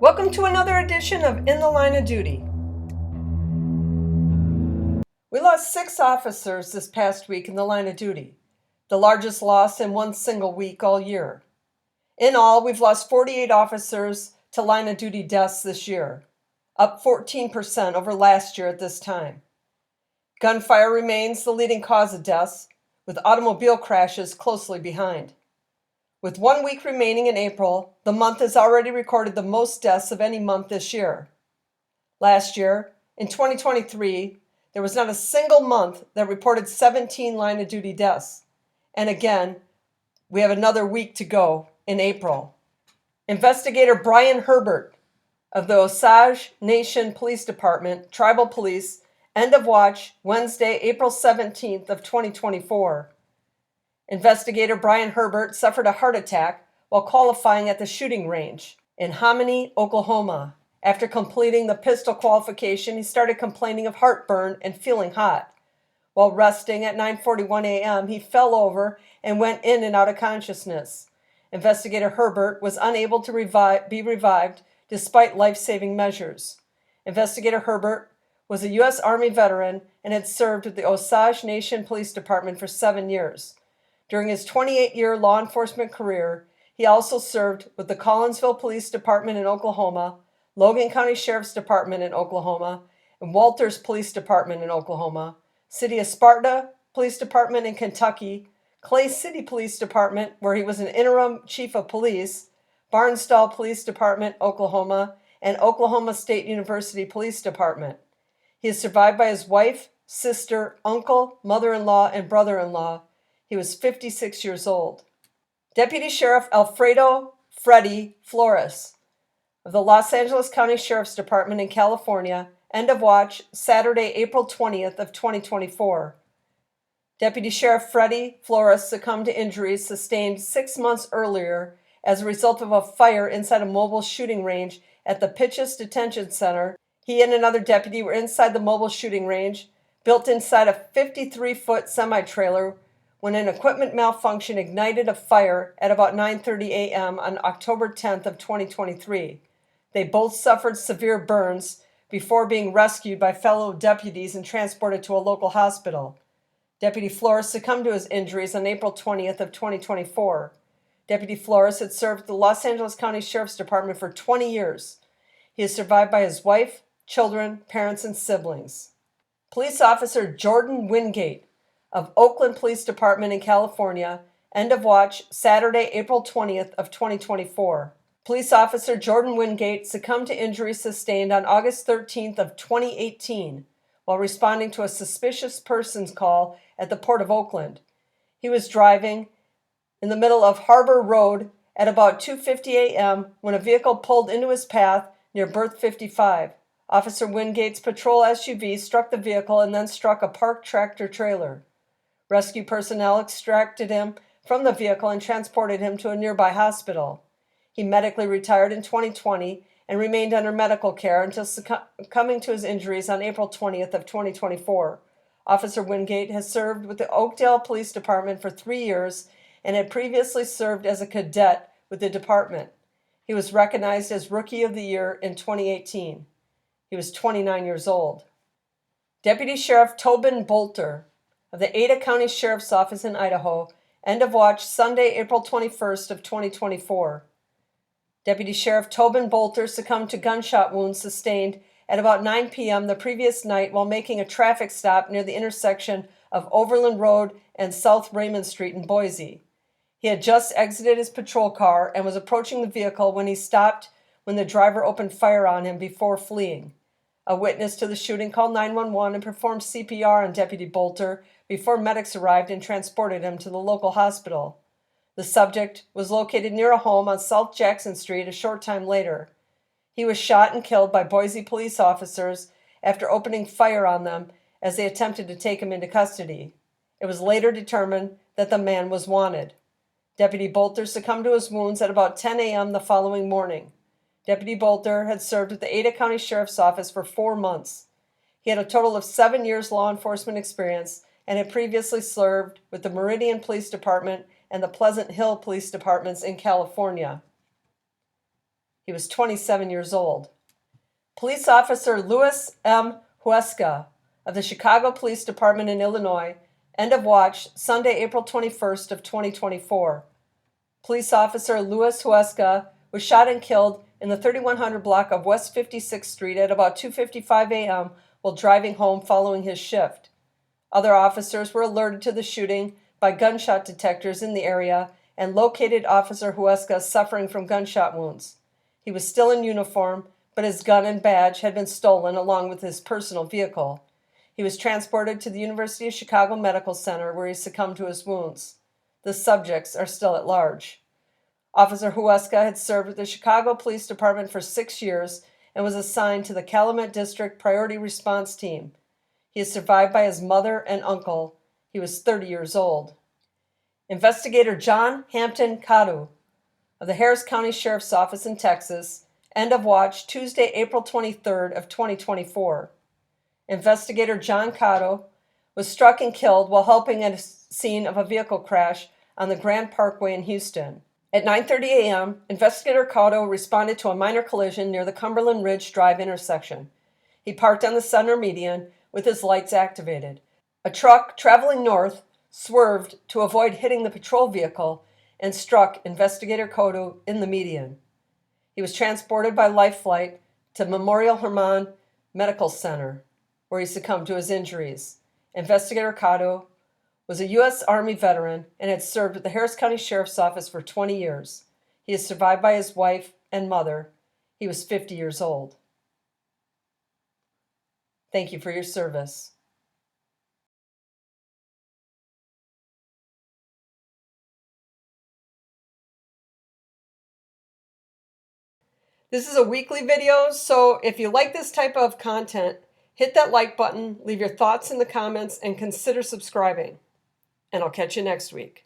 Welcome to another edition of In the Line of Duty. We lost 6 officers this past week in the line of duty, the largest loss in one single week all year. In all, we've lost 48 officers to line of duty deaths this year, up 14% over last year at this time. Gunfire remains the leading cause of deaths, with automobile crashes closely behind. With 1 week remaining in April, the month has already recorded the most deaths of any month this year. Last year, in 2023, there was not a single month that reported 17 line-of-duty deaths. And again, we have another week to go in April. Investigator Brian Herbert of the Osage Nation Police Department, Tribal Police, end of watch Wednesday, April 17th of 2024. Investigator Brian Herbert suffered a heart attack while qualifying at the shooting range in Hominy, Oklahoma. After completing the pistol qualification, he started complaining of heartburn and feeling hot. While resting at 9:41 a.m., he fell over and went in and out of consciousness. Investigator Herbert was unable to be revived despite life-saving measures. Investigator Herbert was a U.S. Army veteran and had served with the Osage Nation Police Department for 7 years. During his 28-year law enforcement career, he also served with the Collinsville Police Department in Oklahoma, Logan County Sheriff's Department in Oklahoma, and Walters Police Department in Oklahoma, City of Sparta Police Department in Kentucky, Clay City Police Department, where he was an interim chief of police, Barnstall Police Department, Oklahoma, and Oklahoma State University Police Department. He is survived by his wife, sister, uncle, mother-in-law, and brother-in-law. He was 56 years old. Deputy Sheriff Alfredo Freddy Flores of the Los Angeles County Sheriff's Department in California, end of watch Saturday, April 20th of 2024. Deputy Sheriff Freddy Flores succumbed to injuries sustained 6 months earlier as a result of a fire inside a mobile shooting range at the Pitchess Detention Center. He and another deputy were inside the mobile shooting range, built inside a 53-foot semi-trailer, when an equipment malfunction ignited a fire at about 9:30 a.m. on October 10th of 2023. They both suffered severe burns before being rescued by fellow deputies and transported to a local hospital. Deputy Flores succumbed to his injuries on April 20th of 2024. Deputy Flores had served the Los Angeles County Sheriff's Department for 20 years. He is survived by his wife, children, parents, and siblings. Police Officer Jordan Wingate of Oakland Police Department in California, end of watch Saturday, April 20th of 2024. Police Officer Jordan Windgate succumbed to injuries sustained on August 13th of 2018 while responding to a suspicious persons call at the Port of Oakland. He was driving in the middle of Harbor Road at about 2:50 a.m. when a vehicle pulled into his path near Berth 55. Officer Wingate's patrol SUV struck the vehicle and then struck a parked tractor trailer. Rescue personnel extracted him from the vehicle and transported him to a nearby hospital. He medically retired in 2020 and remained under medical care until succumbing to his injuries on April 20th of 2024. Officer Wingate has served with the Oakdale Police Department for 3 years and had previously served as a cadet with the department. He was recognized as Rookie of the Year in 2018. He was 29 years old. Deputy Sheriff Tobin Bolter of the Ada County Sheriff's Office in Idaho, end of watch Sunday, April 21st of 2024. Deputy Sheriff Tobin Bolter succumbed to gunshot wounds sustained at about 9 p.m. the previous night while making a traffic stop near the intersection of Overland Road and South Raymond Street in Boise. He had just exited his patrol car and was approaching the vehicle when he stopped when the driver opened fire on him before fleeing. A witness to the shooting called 911 and performed CPR on Deputy Bolter before medics arrived and transported him to the local hospital. The subject was located near a home on South Jackson Street a short time later. He was shot and killed by Boise police officers after opening fire on them as they attempted to take him into custody. It was later determined that the man was wanted. Deputy Bolter succumbed to his wounds at about 10 a.m. the following morning. Deputy Bolter had served with the Ada County Sheriff's Office for 4 months. He had a total of 7 years law enforcement experience and had previously served with the Meridian Police Department and the Pleasant Hill Police Departments in California. He was 27 years old. Police Officer Louis M. Huesca of the Chicago Police Department in Illinois, end of watch, Sunday, April 21st of 2024. Police Officer Louis Huesca was shot and killed in the 3100 block of West 56th Street at about 2:55 a.m. while driving home following his shift. Other officers were alerted to the shooting by gunshot detectors in the area and located Officer Huesca suffering from gunshot wounds. He was still in uniform, but his gun and badge had been stolen along with his personal vehicle. He was transported to the University of Chicago Medical Center where he succumbed to his wounds. The subjects are still at large. Officer Huesca had served with the Chicago Police Department for 6 years and was assigned to the Calumet District Priority Response Team. He is survived by his mother and uncle. He was 30 years old. Investigator John Hampton Cado of the Harris County Sheriff's Office in Texas, end of watch, Tuesday, April 23rd of 2024. Investigator John Cado was struck and killed while helping at a scene of a vehicle crash on the Grand Parkway in Houston. At 9:30 a.m., Investigator Cado responded to a minor collision near the Cumberland Ridge Drive intersection. He parked on the center median with his lights activated. A truck traveling north swerved to avoid hitting the patrol vehicle and struck Investigator Coddou in the median. He was transported by life flight to Memorial Hermann Medical Center, where he succumbed to his injuries. Investigator Cado was a U.S. Army veteran and had served with the Harris County Sheriff's Office for 20 years. He is survived by his wife and mother. He was 50 years old. Thank you for your service. This is a weekly video, so if you like this type of content, hit that like button, leave your thoughts in the comments, and consider subscribing. And I'll catch you next week.